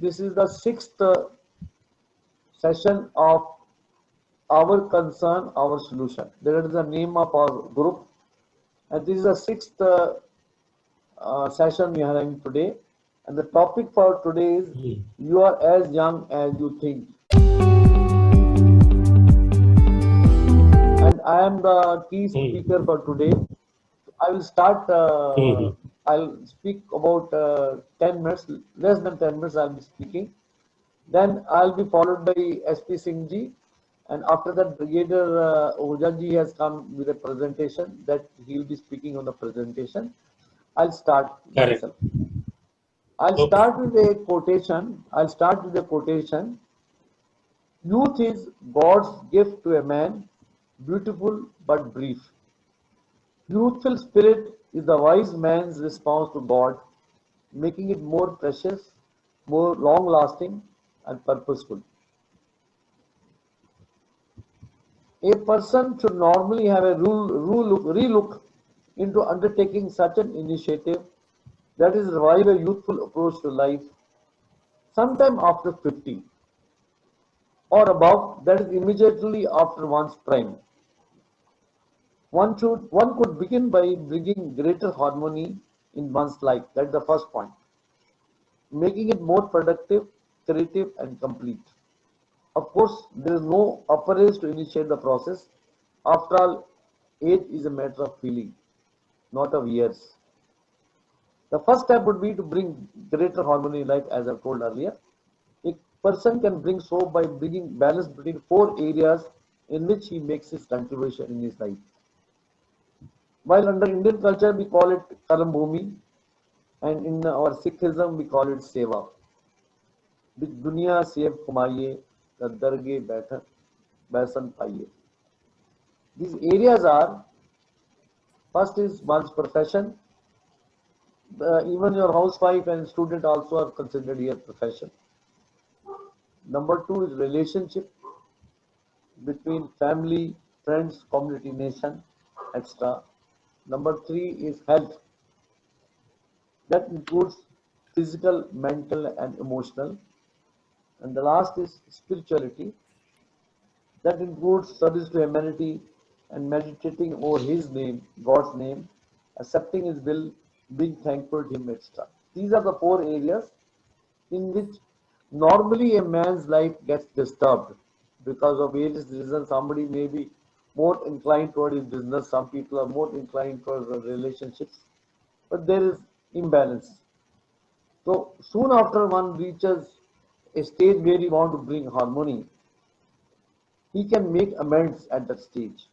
this is the sixth session of Our Concern, Our Solution. That is the name of our group. And this is the sixth session we are having today. And the topic for today is You Are As Young As You Think. And I am the key speaker for today. I will start, I'll speak about 10 minutes, less than 10 minutes I'll be speaking. Then I'll be followed by SP Singh ji. And after that, Brigadier Oja ji has come with a presentation that he'll be speaking on the presentation. I'll start Correct. myself. I'll Okay. start with a quotation. Youth is God's gift to a man, beautiful but brief. Youthful spirit is the wise man's response to God, making it more precious, more long lasting, and purposeful. A person should normally have a relook into undertaking such an initiative, that is, revive a youthful approach to life, sometime after 50 or above, that is, immediately after one's prime. One could begin by bringing greater harmony in one's life. That's the first point. Making it more productive, creative, and complete. Of course, there is no upper age to initiate the process. After all, age is a matter of feeling, not of years. The first step would be to bring greater harmony in life, as I told earlier. A person can bring so by bringing balance between four areas in which he makes his contribution in his life. While under Indian culture we call it Karam Bhumi, and in our Sikhism we call it Seva. Dunya sev kumaye, darge baithan baisan paiye. These areas are, first is one's profession. Even your housewife and student also are considered here profession. Number two is relationship between family, friends, community, nation, etc. Number three is health. That includes physical, mental, and emotional. And the last is spirituality. That includes service to humanity and meditating over His name, God's name, accepting His will, being thankful to Him, etc. These are the four areas in which normally a man's life gets disturbed because of various reasons. Somebody may be more inclined toward his business, some people are more inclined toward relationships, but there is imbalance. So soon after one reaches a stage where you want to bring harmony, he can make amends at that stage.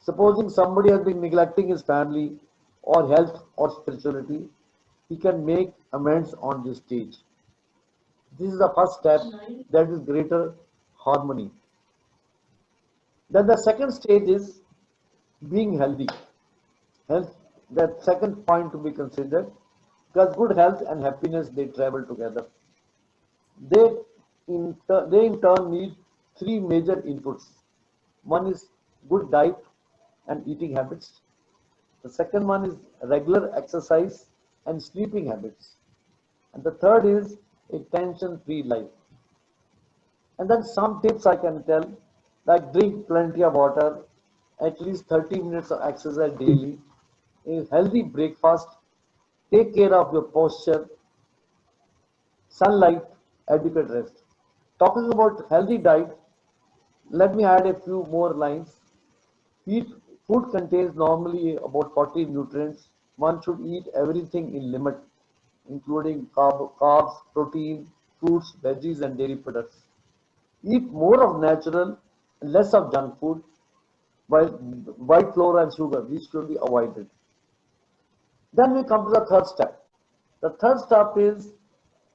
Supposing somebody has been neglecting his family or health or spirituality, he can make amends on this stage. This is the first step, that is greater harmony. Then the second stage is being healthy. Health, that second point to be considered, because good health and happiness they travel together. They in turn need three major inputs. One is good diet and eating habits. The second one is regular exercise and sleeping habits. And the third is a tension-free life. And then some tips I can tell, like drink plenty of water, at least 30 minutes of exercise daily, a healthy breakfast, take care of your posture, sunlight, adequate rest. Talking about healthy diet, let me add a few more lines. Eat food contains normally about 40 nutrients. One should eat everything in limit, including carbs, protein, fruits, veggies, and dairy products. Eat more of natural, less of junk food, while white flour and sugar, these should be avoided. Then we come to the third step. The third step is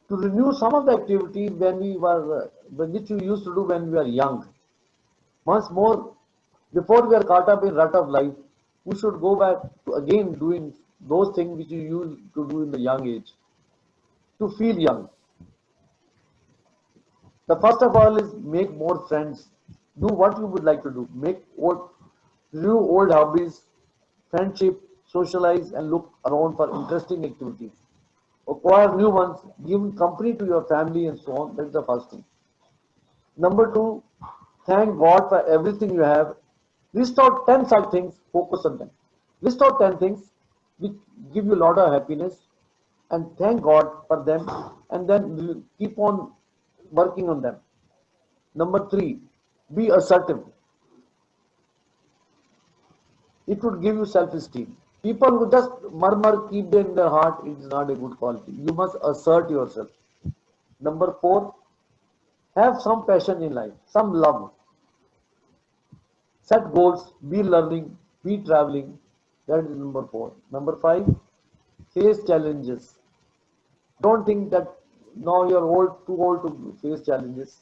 to renew some of the activities which we used to do when we were young. Once more, before we are caught up in rut of life, we should go back to again doing those things which we used to do in the young age to feel young. The first of all is make more friends. Do what you would like to do. Review old hobbies, friendship, socialize, and look around for interesting activities. acquire new ones, give company to your family and so on. That's the first thing. Number two, thank God for everything you have. List out 10 such things, focus on them. List out 10 things which give you a lot of happiness and thank God for them and then keep on working on them. Number three, be assertive. It would give you self-esteem. People who just murmur, keep it in their heart, it is not a good quality. You must assert yourself. Number four, have some passion in life, some love. Set goals, be learning, be traveling. That is number four. Number five, face challenges. Don't think that now you're too old to face challenges.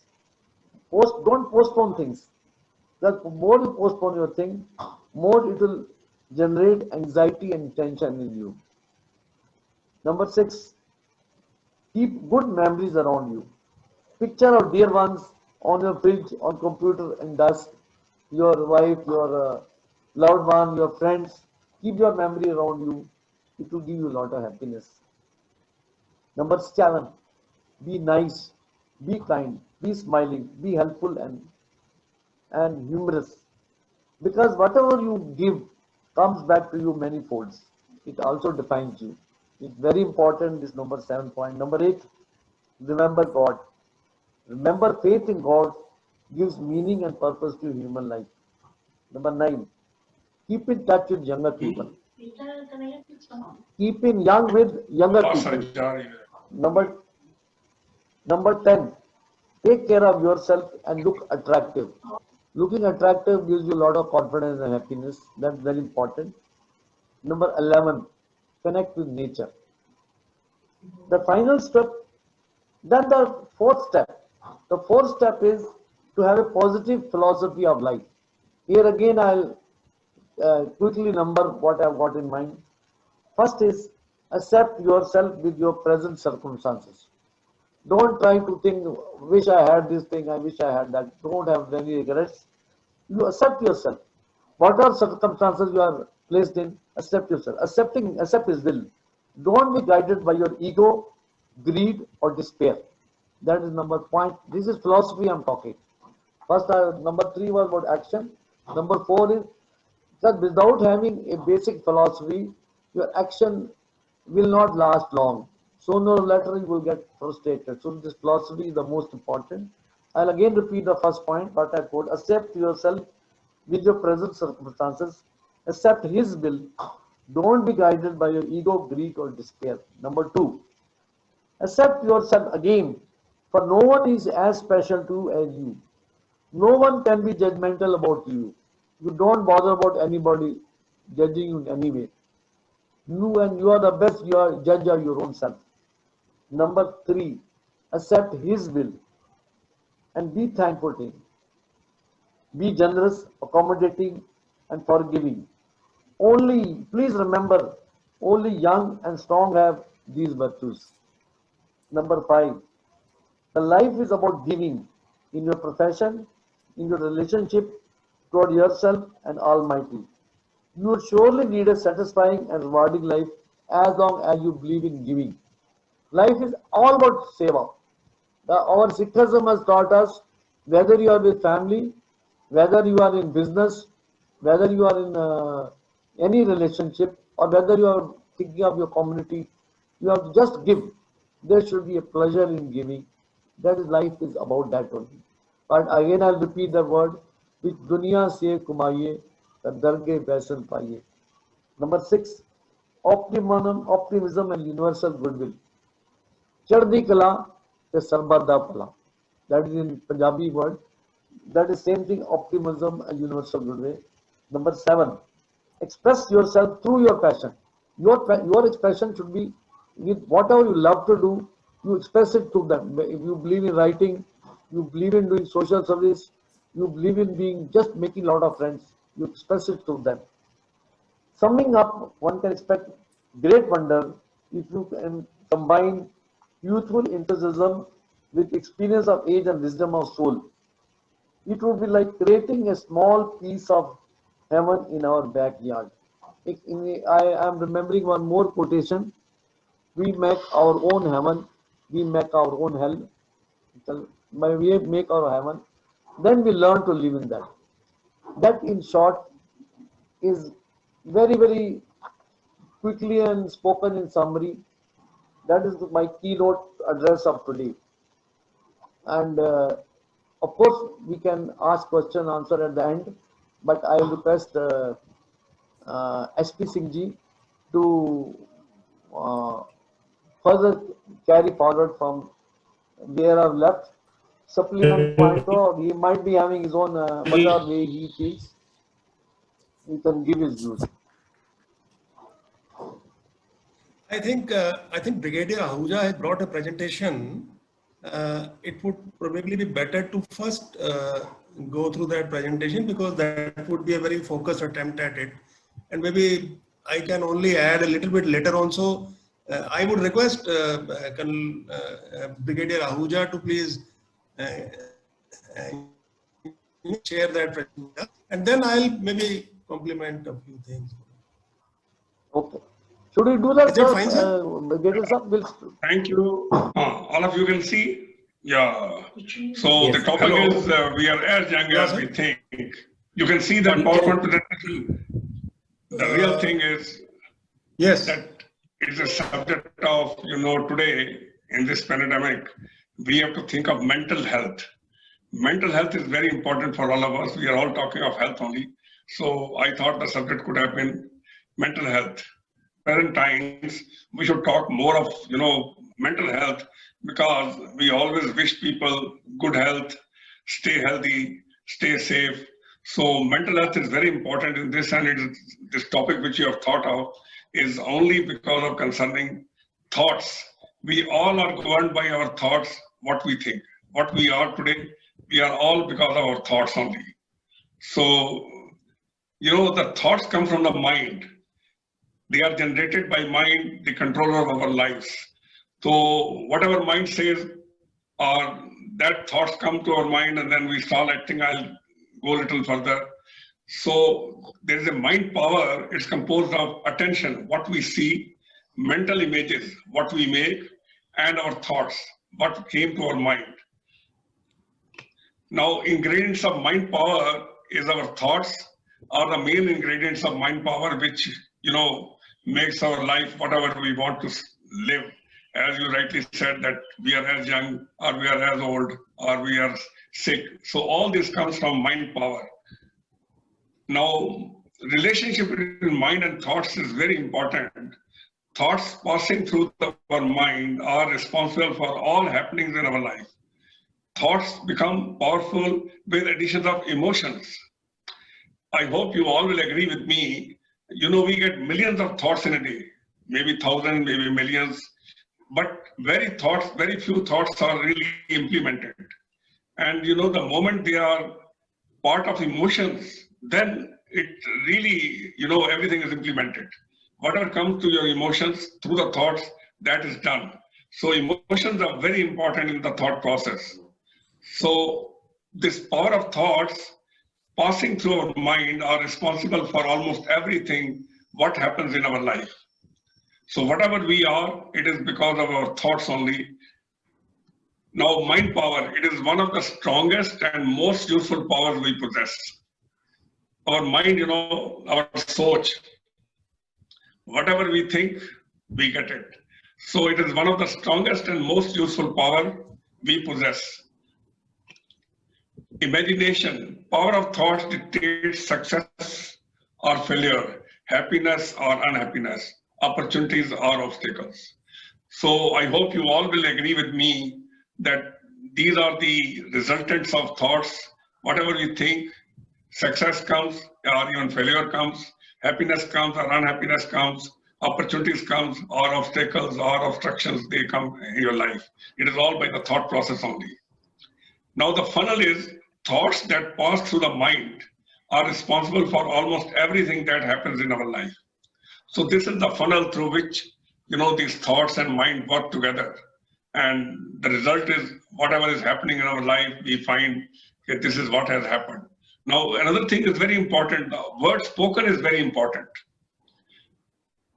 Don't postpone things. The more you postpone your thing, more it will generate anxiety and tension in you. Number six, keep good memories around you. Picture of dear ones on your fridge, on computer and desk, your wife, your loved one, your friends. Keep your memory around you. It will give you a lot of happiness. Number seven, be nice, be kind, be smiling, be helpful and humorous. Because whatever you give comes back to you many folds. It also defines you. It's very important, this number 7 point. Number eight, remember God. Remember, faith in God gives meaning and purpose to human life. Number nine, keep in touch with younger people. Keep in young with younger people. Number number 10, take care of yourself and look attractive. Looking attractive gives you a lot of confidence and happiness. That's very important. Number 11, connect with nature. The final step, then the fourth step. The fourth step is to have a positive philosophy of life. Here again, I'll quickly number what I've got in mind. First is accept yourself with your present circumstances. Don't try to think, wish I had this thing, I wish I had that. Don't have any regrets. You accept yourself. Whatever circumstances you are placed in, accept yourself. Accept His will. Don't be guided by your ego, greed, or despair. That is number point. This is philosophy I'm talking. First, number three was about action. Number four is that without having a basic philosophy, your action will not last long. Sooner or later, you will get frustrated. So, this philosophy is the most important. I'll again repeat the first point, what I quote: accept yourself with your present circumstances, accept His will. Don't be guided by your ego, greed, or despair. Number two, accept yourself again, for no one is as special to you as you. No one can be judgmental about you. You don't bother about anybody judging you in any way. You are the best you are judge of your own self. Number three, accept His will and be thankful to Him. Be generous, accommodating, and forgiving. Only, please remember, only young and strong have these virtues. Number five, the life is about giving in your profession, in your relationship toward yourself and Almighty. You will surely lead a satisfying and rewarding life as long as you believe in giving. Life is all about seva. Our Sikhism has taught us, whether you are with family, whether you are in business, whether you are in any relationship, or whether you are thinking of your community, you have to just give. There should be a pleasure in giving. That is, life is about that only. But again, I'll repeat the word, which dunya se kumaye, the darge baisan paiye. Number six, optimism and universal goodwill. Chardi kala te sarbarda pala. That is in Punjabi word. That is same thing, optimism and universal goodwill. Number seven, express yourself through your passion. Your expression should be with whatever you love to do, you express it to them. If you believe in writing, you believe in doing social service, you believe in being just making a lot of friends, you express it to them. Summing up, one can expect great wonder if you can combine youthful enthusiasm with experience of age and wisdom of soul. It would be like creating a small piece of heaven in our backyard. I am remembering one more quotation. We make our own heaven, we make our own hell. When we make our heaven, then we learn to live in that. That, in short, is very, very quickly and spoken in summary. That is my keynote address of today. And of course, we can ask question answer at the end, but I will request SP Singh ji to uh, further carry forward from where I've left. Supplement point, or he might be having his own whatever way he feels. He can give his views. I think Brigadier Ahuja has brought a presentation. It would probably be better to first go through that presentation, because that would be a very focused attempt at it. And maybe I can only add a little bit later on. So I would request Brigadier Ahuja to please share that presentation, and then I'll maybe complement a few things. Okay. Should we do that, Is it fine, sir? Brigadier sir, Thank you. All of you can see? Yeah. So Yes. the topic is we are as young as we think. You can see that PowerPoint presentation. The real thing is yes, that it's a subject of, today in this pandemic, we have to think of mental health. Mental health is very important for all of us. We are all talking of health only. So I thought the subject could have been mental health. Present times, we should talk more of, mental health, because we always wish people good health, stay healthy, stay safe. So mental health is very important in this, and this topic which you have thought of is only because of concerning thoughts. We all are governed by our thoughts, what we think. What we are today, we are all because of our thoughts only. So, the thoughts come from the mind. They are generated by mind, the controller of our lives. So whatever mind says, or that thoughts come to our mind, and then we start acting. I'll go a little further. So there is a mind power. It's composed of attention, what we see, mental images, what we make, and our thoughts, what came to our mind. Now, ingredients of mind power is our thoughts are the main ingredients of mind power, which, makes our life whatever we want to live. As you rightly said, that we are as young, or we are as old, or we are sick. So all this comes from mind power. Now, relationship between mind and thoughts is very important. Thoughts passing through our mind are responsible for all happenings in our life. Thoughts become powerful with addition of emotions. I hope you all will agree with me. We get millions of thoughts in a day, maybe thousands, maybe millions, but very few thoughts are really implemented. And the moment they are part of emotions, then it really, everything is implemented. Whatever comes to your emotions through the thoughts, that is done. So emotions are very important in the thought process. So this power of thoughts passing through our mind are responsible for almost everything what happens in our life. So whatever we are, it is because of our thoughts only. Now, mind power, it is one of the strongest and most useful powers we possess. Our mind, our soch, whatever we think, we get it. So it is one of the strongest and most useful power we possess. Imagination, power of thoughts dictates success or failure, happiness or unhappiness, opportunities or obstacles. So I hope you all will agree with me that these are the resultants of thoughts. Whatever we think, success comes or even failure comes, happiness comes or unhappiness comes, opportunities comes or obstacles or obstructions, they come in your life. It is all by the thought process only. Now the funnel is thoughts that pass through the mind are responsible for almost everything that happens in our life. So this is the funnel through which, these thoughts and mind work together. And the result is whatever is happening in our life, we find that this is what has happened. Now, another thing is very important. Word spoken is very important.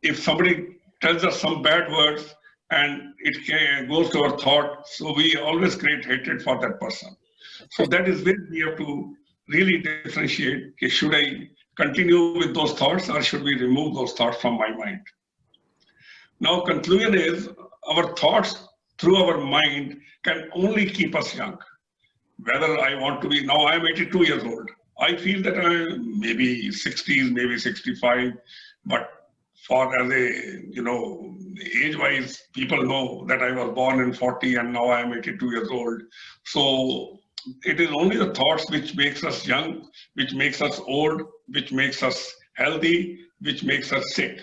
If somebody tells us some bad words, and it goes to our thought. So we always create hatred for that person. So that is where we have to really differentiate. Okay, should I continue with those thoughts or should we remove those thoughts from my mind? Now, conclusion is our thoughts through our mind can only keep us young. Whether I want to be, now I'm 82 years old. I feel that I'm maybe 60s, maybe 65, but for as a, age-wise, people know that I was born in 40 and now I'm 82 years old. So it is only the thoughts which makes us young, which makes us old, which makes us healthy, which makes us sick.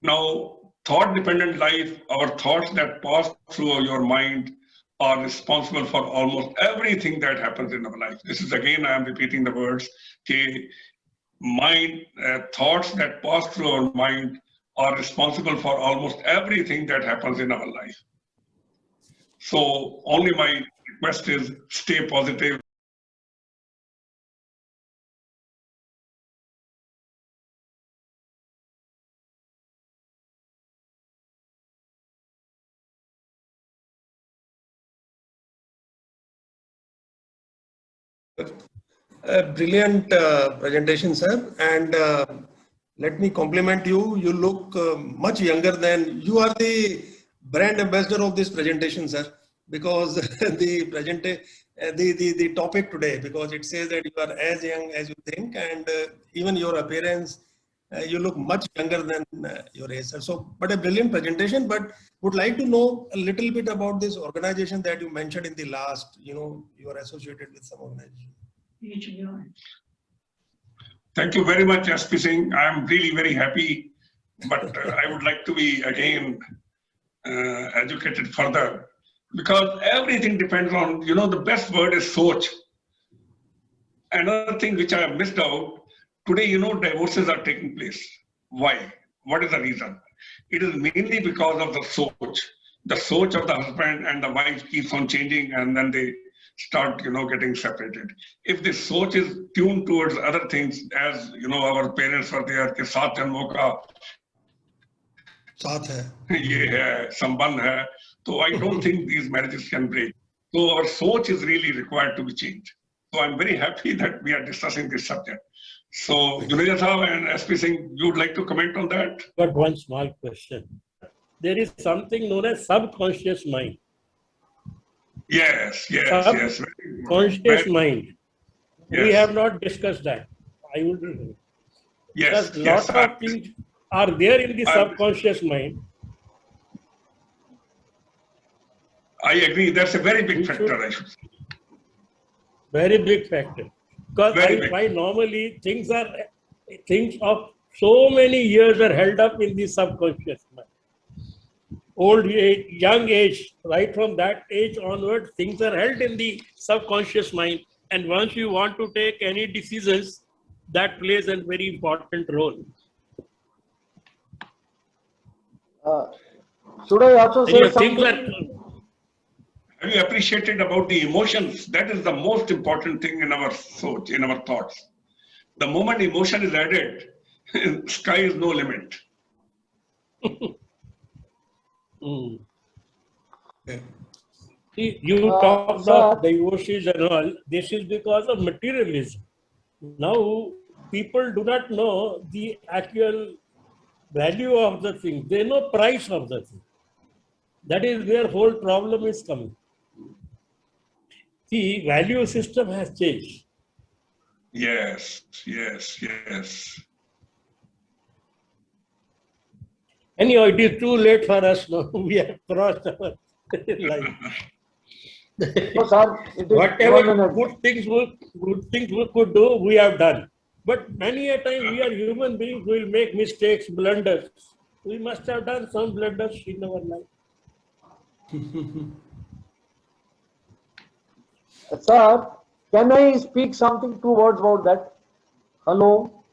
Now, thought-dependent life, our thoughts that pass through your mind are responsible for almost everything that happens in our life. This is again, I am repeating the words, thoughts that pass through our mind are responsible for almost everything that happens in our life. So only my request is stay positive. Brilliant presentation, sir. And let me compliment you. You look much younger than you are the brand ambassador of this presentation, sir. Because the topic today, because it says that you are as young as you think, and even your appearance, you look much younger than your age, sir. So, but a brilliant presentation. But would like to know a little bit about this organization that you mentioned in the last. You are associated with some organization. Thank you very much, SP Singh. I'm really very happy, but I would like to be again educated further, because everything depends on, the best word is soch. Another thing which I have missed out, today, divorces are taking place. Why? What is the reason? It is mainly because of the soch. The soch of the husband and the wife keeps on changing, and then they start, getting separated. If the soch is tuned towards other things, as, our parents were there, ke saath janmon ka साथ है, ये है, संबंध है, so I don't think these marriages can break. So our soch is really required to be changed. So I'm very happy that we are discussing this subject. So Junaid Sahab and SP Singh, you would like to comment on that? But one small question. There is something known as subconscious mind. Yes. Conscious mind. Yes. We have not discussed that. I would. Yes. Because lot of things are there in the subconscious mind. I agree. That's a very big factor, I should say. Very big factor. Because why normally things of so many years are held up in the subconscious mind. Old age, young age, right from that age onward, things are held in the subconscious mind. And once you want to take any decisions, that plays a very important role. Should I also say something? Have you appreciated about the emotions? That is the most important thing in our thoughts, in our thoughts. The moment emotion is added, sky is no limit. See, you talked of divorces and all. This is because of materialism. Now, people do not know the actual value of the thing. They know price of the thing. That is where whole problem is coming. The value system has changed. Yes. Anyhow, it is too late for us now. We have crossed our line. No, sir, it is Whatever good things we could do, we have done. But many a time we are human beings, we will make mistakes, blunders. We must have done some blunders in our life. Sir, can I speak something, 2 words about that? Hello?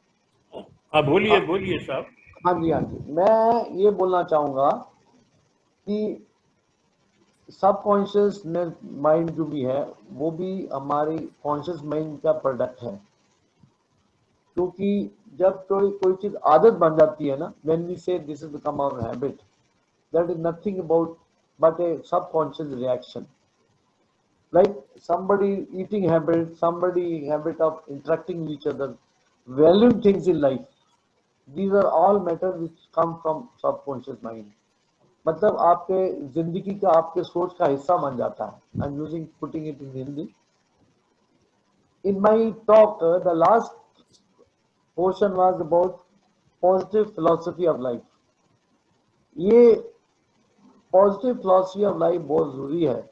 बोलिए साहब. हाँ जी. मैं ये बोलना चाहूँगा कि subconscious mind जो भी है वो भी हमारी कॉन्शियस माइंड का प्रोडक्ट है, क्योंकि जब कोई चीज आदत बन जाती है ना, when we say this is become our habit, that is nothing about but a subconscious reaction. Like somebody eating habit, somebody habit of interacting with each other, valuing things in life. These are all matters which come from subconscious mind. मतलब आपके जिंदगी का आपके सोच का हिस्सा बन जाता है. I'm using putting it in Hindi. In my talk, the last portion was about positive philosophy of life. ये पॉजिटिव फिलॉसफी ऑफ लाइफ बहुत जरूरी है.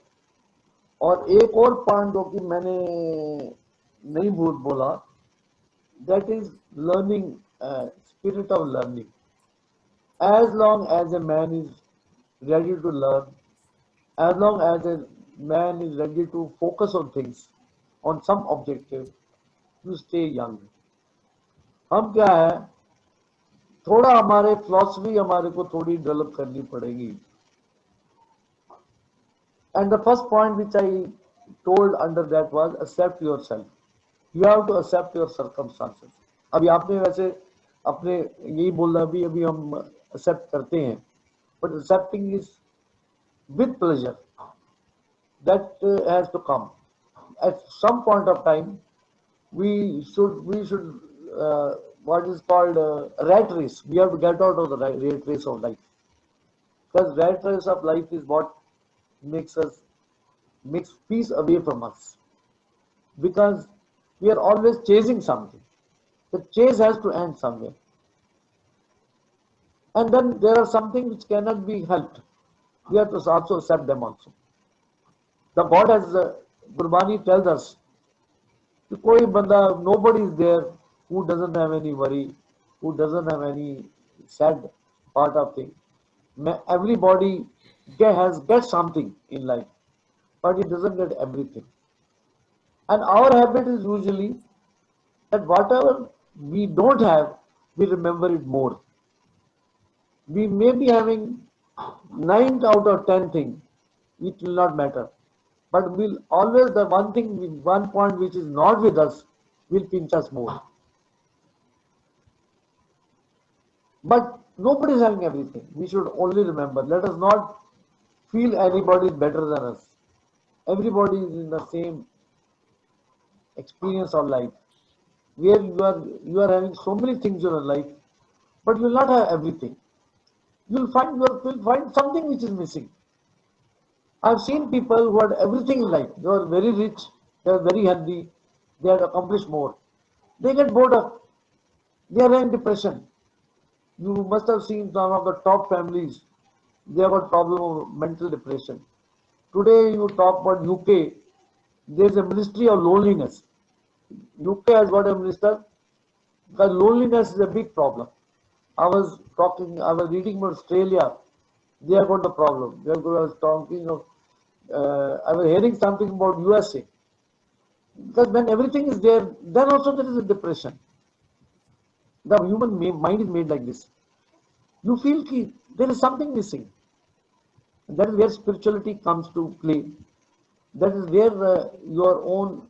और एक और पॉइंट जो कि मैंने नहीं बोला, that is learning, spirit of learning. As long as a man is ready to learn, as long as a man is ready to focus on things, on some objective, to stay young. हम क्या है, थोड़ा हमारे philosophy हमारे को थोड़ी develop करनी पड़ेगी. And the first point which I told under that was accept yourself. You have to accept your circumstances. अभी आपने वैसे अपने यही बोलना भी अभी हम accept करते हैं, but accepting is with pleasure. That has to come. At some point of time, we should what is called rat race. We have to get out of the rat race of life. Because rat race of life is what makes peace away from us. Because we are always chasing something. The chase has to end somewhere. And then there are something which cannot be helped. We have to also accept them also. The God has, Gurbani tells us, koi banda, nobody is there who doesn't have any worry, who doesn't have any sad part of thing. Everybody gets something in life, but it doesn't get everything. And our habit is usually that whatever we don't have, we remember it more. We may be having 9 out of 10 things, it will not matter. But we'll always, the one point which is not with us will pinch us more. But nobody is having everything. We should only remember, let us not feel anybody is better than us. Everybody is in the same experience of life. Where you are having so many things in your life, but you will not have everything. You will find something which is missing. I've seen people who had everything in life. They were very rich, they were very healthy, they had accomplished more. They get bored up. They are in depression. You must have seen some of the top families. They have got problem of mental depression. Today you talk about UK, there is a ministry of loneliness. UK has got a minister because loneliness is a big problem. I was reading about Australia, they have got the problem. I was talking of, I was hearing something about USA. Because when everything is there, then also there is a depression. The human mind is made like this. You feel there is something missing. And that is where spirituality comes to play. That is where your own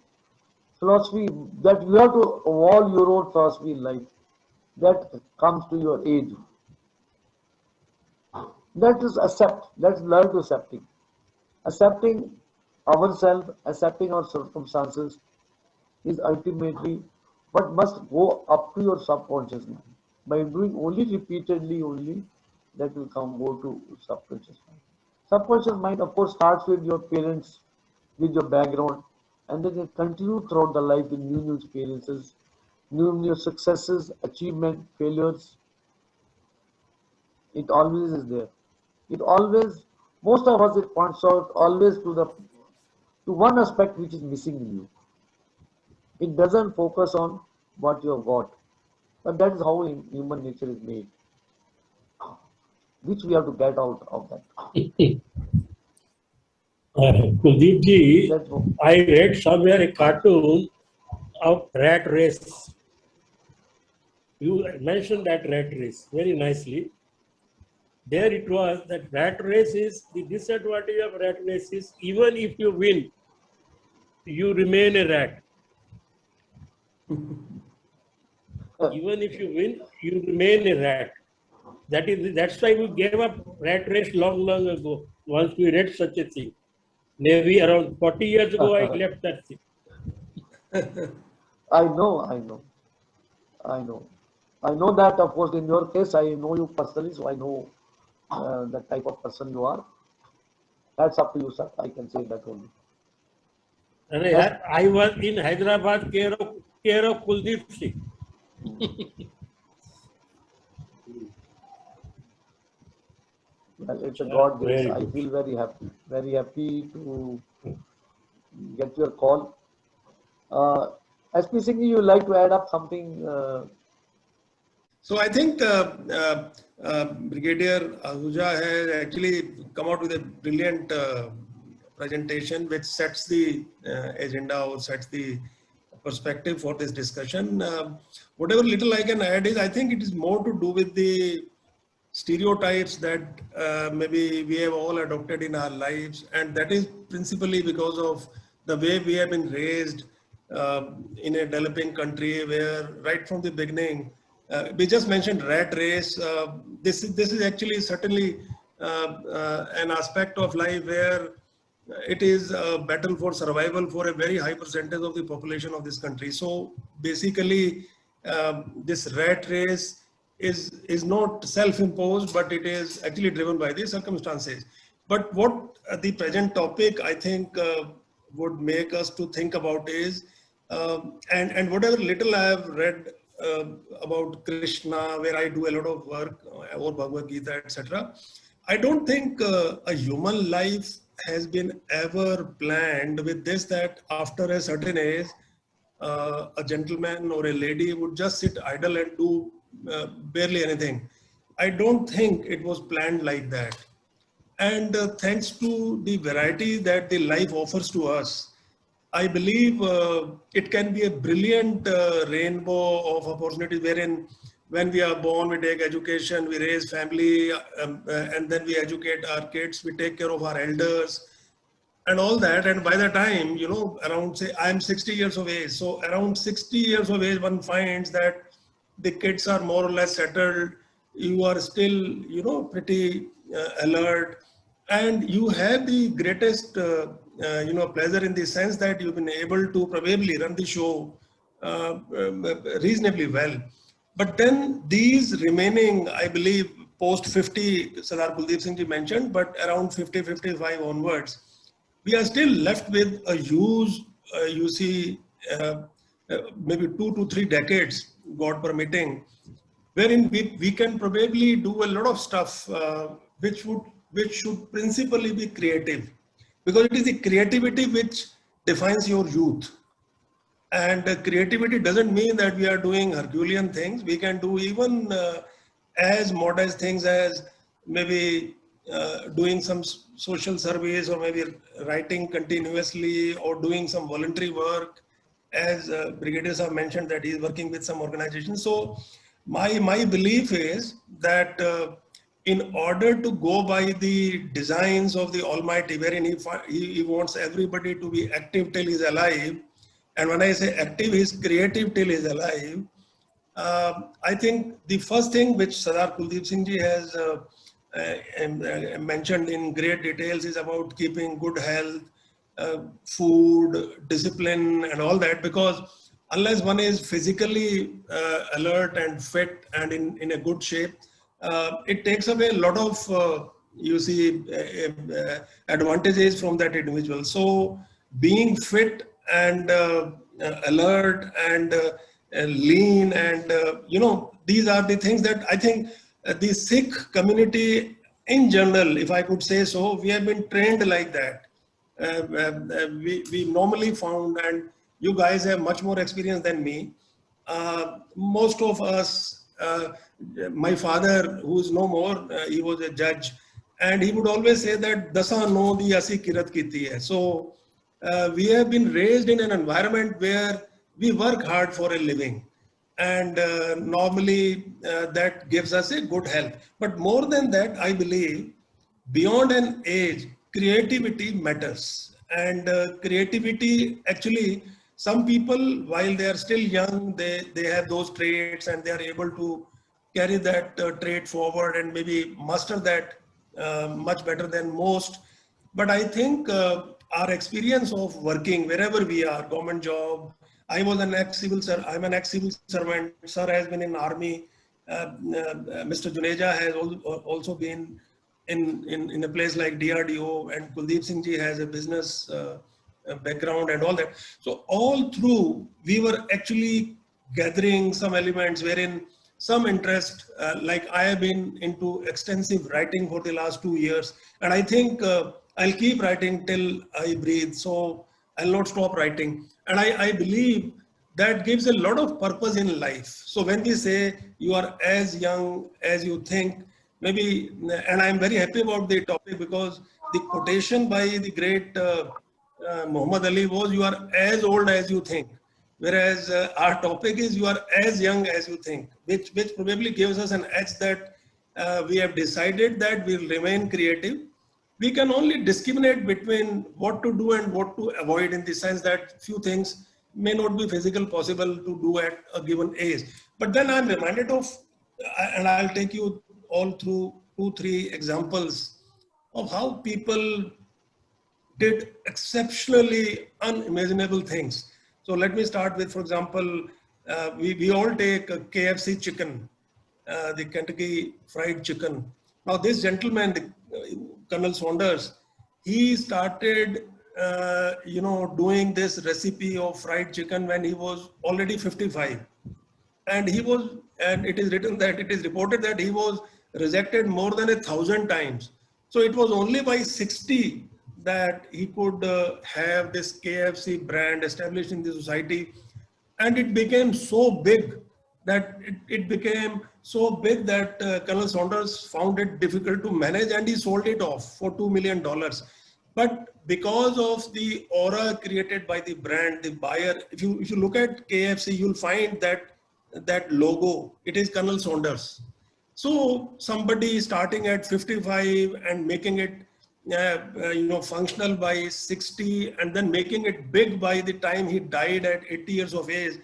philosophy, that you have to evolve your own philosophy in life. That comes to your age. That is accept. Let's learn to accepting. Accepting ourselves, accepting our circumstances is ultimately what must go up to your subconscious mind. By doing only repeatedly, only that will go to subconscious mind. Subconscious mind, of course, starts with your parents, with your background, and then it continues throughout the life with new experiences, new successes, achievement, failures. It always is there. It always, most of us, it points out always to one aspect which is missing in you. It doesn't focus on what you have got. But that is how human nature is made, which we have to get out of that. Kuldeep ji, I read somewhere a cartoon of rat race. You mentioned that rat race very nicely. There it was that rat race is, the disadvantage of rat race is even if you win, you remain a rat. Even if you win, you remain a rat. That's why we gave up rat race long ago. Once we read such a thing. Maybe around 40 years ago, I left that thing. I know. I know that, of course, in your case, I know you personally, so I know the type of person you are. That's up to you, sir. I can say that only. And Yes. I was in Hyderabad, care of Kuldeep Singh. Well, it's a God grace. Very I good. feel very happy to get your call. SP Singh, you like to add up something? So I think Brigadier Ahuja has actually come out with a brilliant presentation which sets the agenda or sets the perspective for this discussion. Whatever little I can add is I think it is more to do with the stereotypes that maybe we have all adopted in our lives, and that is principally because of the way we have been raised in a developing country where right from the beginning we just mentioned rat race. This is actually certainly an aspect of life where it is a battle for survival for a very high percentage of the population of this country. So basically, this rat race is not self-imposed, but it is actually driven by the circumstances. But what the present topic I think would make us to think about is, and whatever little I have read about Krishna, where I do a lot of work, or Bhagavad Gita, etc. I don't think a human life has been ever planned with this, that after a certain age, a gentleman or a lady would just sit idle and do barely anything. I don't think it was planned like that. And thanks to the variety that the life offers to us, I believe it can be a brilliant rainbow of opportunities wherein when we are born, we take education, we raise family, and then we educate our kids, we take care of our elders and all that. And by the time, around, say, I'm 60 years of age. So around 60 years of age, one finds that the kids are more or less settled. You are still, pretty alert, and you have the greatest, pleasure in the sense that you've been able to probably run the show reasonably well. But then these remaining, I believe, post 50, Sardar Kuldeep Singh ji mentioned, but around 50, 55 onwards, we are still left with a huge, maybe 2 to 3 decades, God permitting, wherein we can probably do a lot of stuff which should principally be creative, because it is the creativity which defines your youth. And creativity doesn't mean that we are doing Herculean things. We can do even as modest things as maybe doing some social service, or maybe writing continuously, or doing some voluntary work, as Brigadier Sir mentioned that he is working with some organizations. So my belief is that in order to go by the designs of the Almighty, wherein he wants everybody to be active till he's alive, and when I say active, he's creative till he's alive, I think the first thing which Sardar Kuldeep Singh ji has mentioned in great details is about keeping good health, food, discipline, and all that, because unless one is physically alert and fit and in a good shape, it takes away a lot of, advantages from that individual. So being fit and alert and lean, and these are the things that I think the Sikh community in general, if I could say so, we have been trained like that. We normally found, and you guys have much more experience than me, most of us, my father, who is no more, he was a judge, and he would always say that dasa no di asi kirat kiti hai. So we have been raised in an environment where we work hard for a living, and normally that gives us a good health. But more than that, I believe beyond an age, creativity matters. And creativity, actually, some people, while they are still young, they have those traits and they are able to carry that trait forward and maybe master that much better than most. But I think our experience of working wherever we are, government job, I'm an ex-civil servant, sir has been in army, Mr. Juneja has also been in a place like DRDO, and Kuldeep Singh ji has a business background and all that. So all through, we were actually gathering some elements wherein some interest, like I have been into extensive writing for the last 2 years, and I think I'll keep writing till I breathe. So I'll not stop writing. And I believe that gives a lot of purpose in life. So when we say you are as young as you think, maybe, and I'm very happy about the topic because the quotation by the great Muhammad Ali was, you are as old as you think. Whereas our topic is you are as young as you think, which probably gives us an edge that we have decided that we'll remain creative. We can only discriminate between what to do and what to avoid, in the sense that few things may not be physically possible to do at a given age. But then I'm reminded of, and I'll take you all through 2-3 examples of how people did exceptionally unimaginable things. So let me start with, for example, we all take KFC chicken, the Kentucky Fried Chicken. Now this gentleman, Colonel Saunders, he started, doing this recipe of fried chicken when he was already 55. And it is written that, it is reported that he was rejected more than 1,000 times. So it was only by 60 that he could have this KFC brand established in the society. And it became so big that Colonel Saunders found it difficult to manage, and he sold it off for $2 million. But because of the aura created by the brand, the buyer, if you look at KFC, you'll find that logo, it is Colonel Saunders. So somebody starting at 55 and making it functional by 60, and then making it big by the time he died at 80 years of age,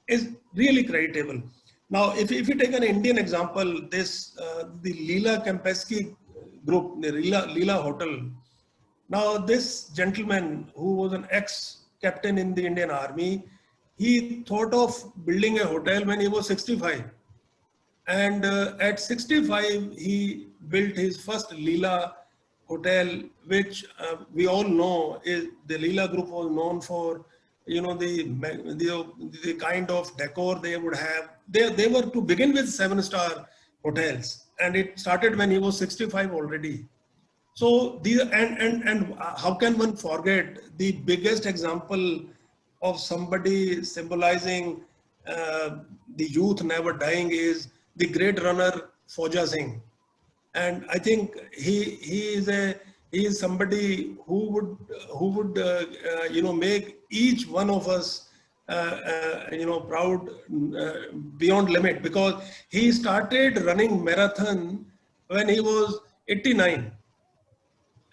is really creditable. Now, if you take an Indian example, the Leela Kempesky group, the Leela Hotel. Now, this gentleman who was an ex-captain in the Indian Army, he thought of building a hotel when he was 65. And at 65, he built his first Leela Hotel, which we all know is the Leela Group was known for, the kind of decor they would have. They were to begin with 7-star hotels, and it started when he was 65 already. So and how can one forget the biggest example of somebody symbolizing the youth never dying is the great runner Fauja Singh. And I think he is somebody who would make each one of us proud beyond limit, because he started running marathon when he was 89.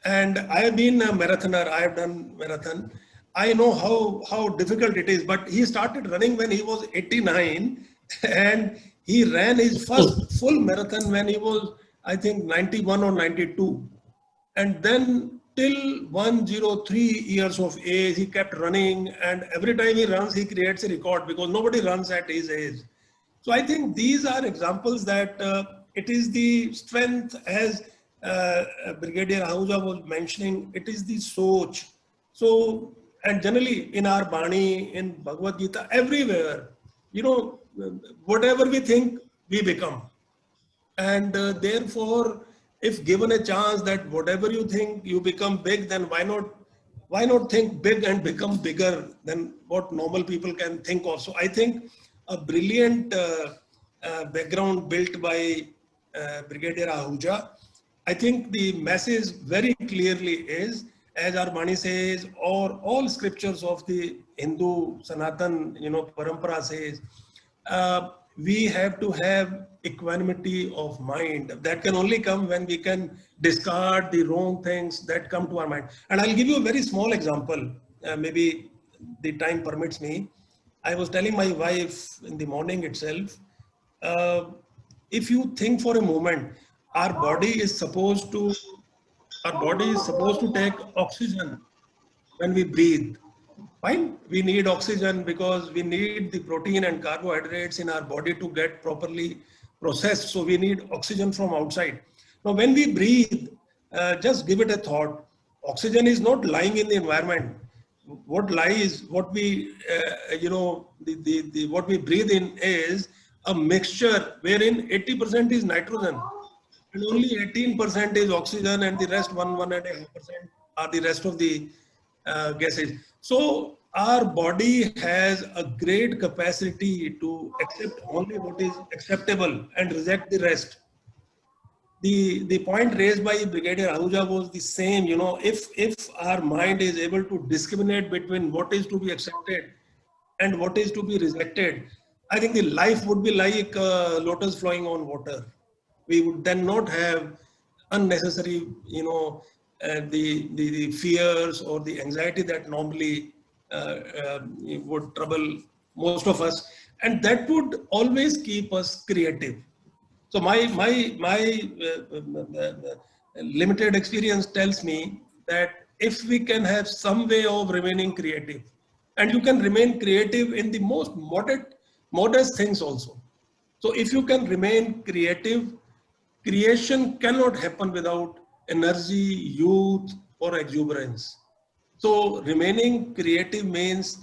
And I have been a marathoner, I have done marathon. I know how difficult it is, but he started running when he was 89, and he ran his first full marathon when he was, I think, 91 or 92. And then till 103 years of age, he kept running, and every time he runs, he creates a record, because nobody runs at his age. So I think these are examples that it is the strength, as Brigadier Ahuja was mentioning, it is the soch. So, and generally in our Bani, in Bhagavad Gita, everywhere, whatever we think, we become. And therefore, if given a chance that whatever you think, you become big, then why not think big and become bigger than what normal people can think of? So I think a brilliant background built by Brigadier Ahuja. I think the message very clearly is, as our Bani says, or all scriptures of the Hindu Sanatan, Parampara says, we have to have equanimity of mind. That can only come when we can discard the wrong things that come to our mind. And I'll give you a very small example. Maybe the time permits me. I was telling my wife in the morning itself, if you think for a moment, our body is supposed to take oxygen when we breathe. Fine, we need oxygen because we need the protein and carbohydrates in our body to get properly processed. So we need oxygen from outside. Now, when we breathe, just give it a thought. Oxygen is not lying in the environment. What lies, what we, what we breathe in is a mixture wherein 80% is nitrogen and only 18% is oxygen, and the rest 1.5% are the rest of the gases. So our body has a great capacity to accept only what is acceptable and reject the rest. The point raised by Brigadier Ahuja was the same. If our mind is able to discriminate between what is to be accepted and what is to be rejected, I think the life would be like lotus flowing on water. We would then not have unnecessary, the fears or the anxiety that normally would trouble most of us, and that would always keep us creative. So my limited experience tells me that if we can have some way of remaining creative, and you can remain creative in the most modest things also. So if you can remain creative, creation cannot happen without energy, youth, or exuberance. So remaining creative means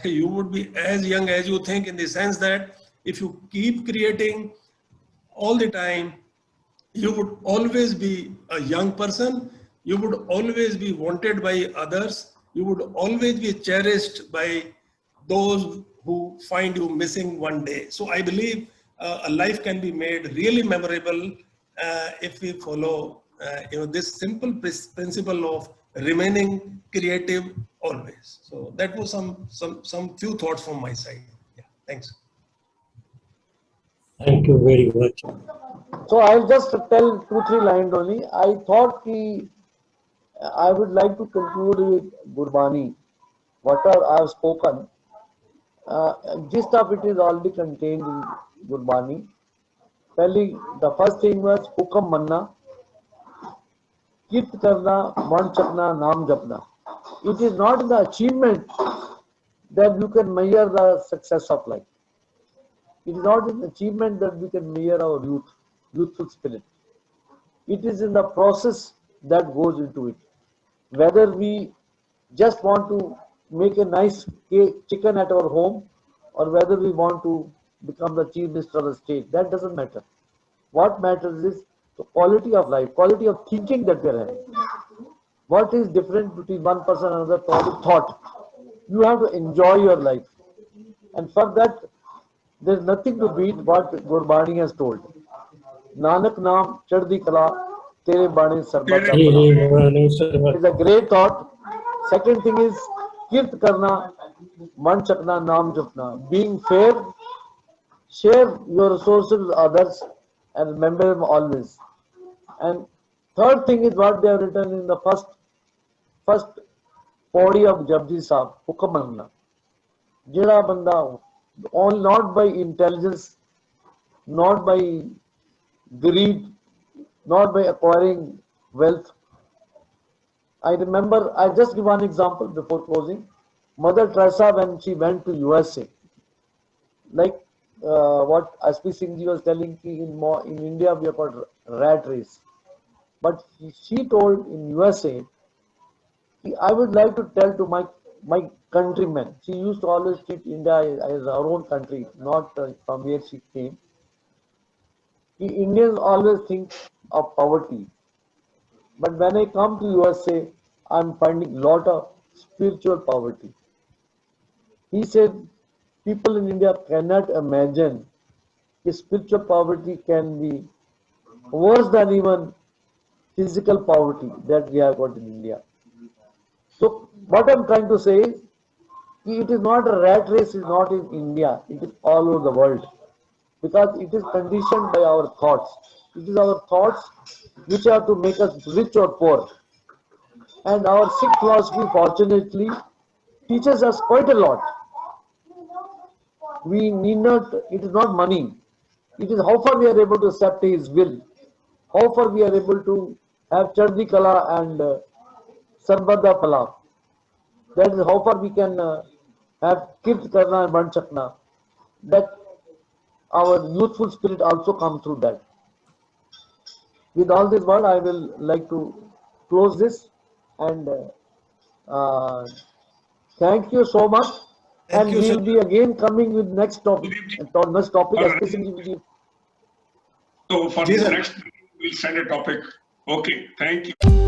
you would be as young as you think, in the sense that if you keep creating all the time, you would always be a young person, you would always be wanted by others, you would always be cherished by those who find you missing one day. So I believe a life can be made really memorable if we follow this simple principle of remaining creative always. So that was some few thoughts from my side. Yeah, thanks. Thank you very much. So I'll just tell 2-3 lines only. I thought I would like to conclude with Gurbani. Whatever I have spoken, gist of it is already contained in Gurbani. The first thing was Hukam Manna, Kirt Karna, Man Chakna, Naam Japna. It is not the achievement that you can measure the success of life. It is not an achievement that we can measure our youthful spirit. It is in the process that goes into it. Whether we just want to make a nice chicken at our home, or whether we want to become the chief minister of the state, that doesn't matter. What matters is the quality of life, quality of thinking that we are having. What is different between one person and another? Thought. You have to enjoy your life. And for that, there is nothing to beat what Gurbani has told. Nanak Naam Chaddi Kala Tere Bani Sarbat. It's a great thought. Second thing is Kirt Karna, Man Chakna, Naam Japna. Being fair, share your resources with others and remember them always. And third thing is what they have written in the first body of Japji Sahib, Hukam Manna. Jira Banda, not by intelligence, not by greed, not by acquiring wealth. I remember, I just give one example before closing. Mother Teresa, when she went to USA, like what S.P. Singh ji was telling, in India we have got rat race. But she told in USA, I would like to tell to my countrymen. She used to always treat India as her own country, not from where she came. Indians always think of poverty. But when I come to USA, I'm finding a lot of spiritual poverty. He said, people in India cannot imagine if spiritual poverty can be worse than even physical poverty that we have got in India. So what I'm trying to say is, it is not a rat race, is not in India, it is all over the world. Because it is conditioned by our thoughts. It is our thoughts which have to make us rich or poor. And our Sikh philosophy, fortunately, teaches us quite a lot. We need not, it is not money. It is how far we are able to accept his will, how far we are able to have Chardi Kala and Sarbada Pala. That is how far we can have Kirt Karna and Ban Chakna. That our youthful spirit also come through that. With all this word, I will like to close this and thank you so much. Thank And you, we sir. will be again coming with next topic, Alright. especially with you. So for Ji, the sir. next, we'll send a topic. Okay, thank you.